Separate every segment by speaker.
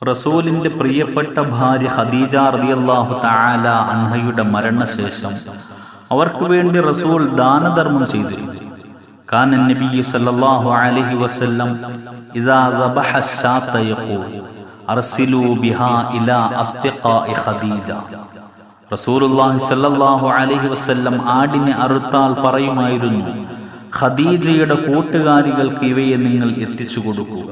Speaker 1: റസൂലിന്റെ പ്രിയപ്പെട്ട ഭാര്യ ഖദീജ റളിയല്ലാഹു തആല അൻഹയുടെ മരണശേഷം അവർക്ക് വേണ്ടി റസൂൽ ദാനധർമ്മം ചെയ്തിരുന്നു. കാന നബി സല്ലല്ലാഹു അലൈഹി വസല്ലം ഇദാ ദബഹ ശാത യഖൂൽ അർസിലൂ ബിഹാ ഇലാ അസ്തിഖാഇ ഖദീജ. റസൂലുള്ളാഹി സല്ലല്ലാഹു അലൈഹി വസല്ലം ആടിനെ അറുത്താൽ പറയുമായിരുന്നു, ഖദീജയുടെ കൂട്ടുകാരികൾക്ക് ഇവയെ നിങ്ങൾ എത്തിച്ചു കൊടുക്കുക.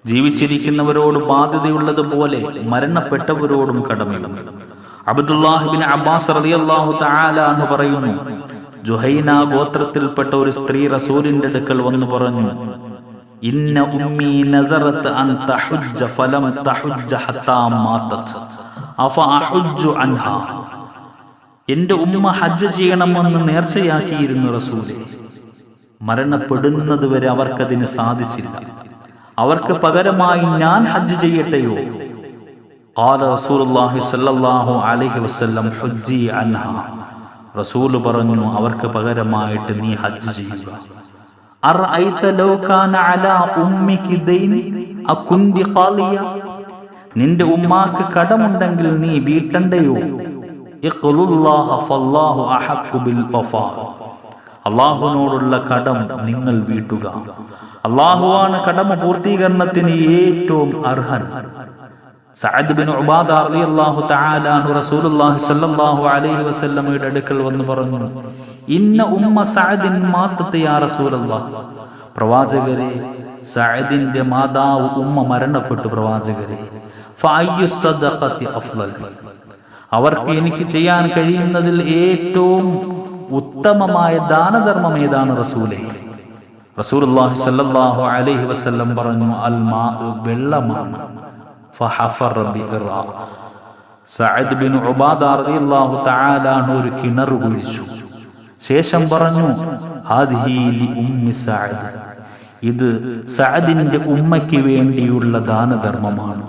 Speaker 1: ജീവിച്ചിരിക്കുന്നവരോട് ബാധ്യതയുള്ളതുപോലെ മരണപ്പെട്ടവരോടും കടമയുണ്ട്. അബ്ദുല്ലാഹ് ഇബ്നു അബ്ബാസ് റളിയല്ലാഹു തആല അൻഹു പറയുന്നു, ജുഹൈന ഗോത്രത്തിൽപ്പെട്ട ഒരു സ്ത്രീ റസൂലിന്റെ അടുക്കൽ വന്നു പറഞ്ഞു, ഇന്ന ഉമ്മി നദറത് അൻ തഹുജ്ജ ഫലം തഹുജ്ജ ഹത്താ മാതത് അഫ അഹുജ്ജു അൻഹാ. എന്റെ ഉമ്മ ഹജ്ജ് ചെയ്യണമെന്ന് നേർച്ചയാക്കിയിരുന്നു റസൂലേ, മരണപ്പെടുന്നത് വരെ അവർക്കതിന് സാധിച്ചില്ല. അവർക്ക് പകരമായി ഞാൻ ഹജ്ജ് ചെയ്യട്ടെയോ? ഖാല റസൂലുള്ളാഹി സ്വല്ലല്ലാഹു അലൈഹി വസല്ലം ഹുജ്ജി അൻഹാ. റസൂൽ പറഞ്ഞു, അവർക്ക് പകരമായിട്ട് നീ ഹജ്ജ് ചെയ്യുക. അറഅയ്ത ലൗ കാന അലാ ഉമ്മികി ദൈൻ അകുന്തി ഖാലിയ. നിന്റെ ഉമ്മാക്ക് കടമുണ്ടെങ്കിൽ നീ വീട്ടണ്ടയോ? ഇഖ്ലുല്ലാഹ ഫല്ലാഹു അഹഖു ബിൽ വഫാ. അല്ലാഹുവിനോടുള്ള കടം നിങ്ങൾ വീട്ടുക. അല്ലാഹുവാണ് കടമ പൂർത്തീകരണത്തിന് ഏറ്റവും അർഹൻ. സഅദ് ബിൻ ഉബാദ റളിയല്ലാഹു തആല അൻഹു റസൂലുള്ളാഹി സ്വല്ലല്ലാഹു അലൈഹി വസല്ലമയുടെ അടുക്കൽ വന്നു പറഞ്ഞു, ഇന്ന ഉമ്മ സഅദിൻ മാതത് യാ റസൂലല്ലാഹ്. പ്രവാചകരെ, സഅദിന്റെ മാതാവ് ഉമ്മ മരണപ്പെട്ടു പ്രവാചകരെ. ഫഅയ്യു സദഖതി അഫ്ളൽ. അവർക്ക് എനിക്ക് ചെയ്യാൻ കഴിയുന്നതിൽ ഏറ്റവും ഉത്തമമായ ദാനധർമ്മം ഏതാണ് റസൂലേ? റസൂലുള്ളാഹി സ്വല്ലല്ലാഹു അലൈഹി വസല്ലം പറഞ്ഞു, അൽ മാഉ, വെള്ളമാണ്. ഫഹഫറ ബിഇറാ. സഅദ് ബിൻ ഉബാദ റളിയല്ലാഹു തആല അൻഹു ഒരു കിണർ കുഴിച്ചു. ശേഷം പറഞ്ഞു, ഹാദിഹി ലി ഉമ്മി സഅദ്. ഇത് സഅദിന്റെ ഉമ്മയ്ക്ക് വേണ്ടിയുള്ള ദാനധർമ്മമാണ്.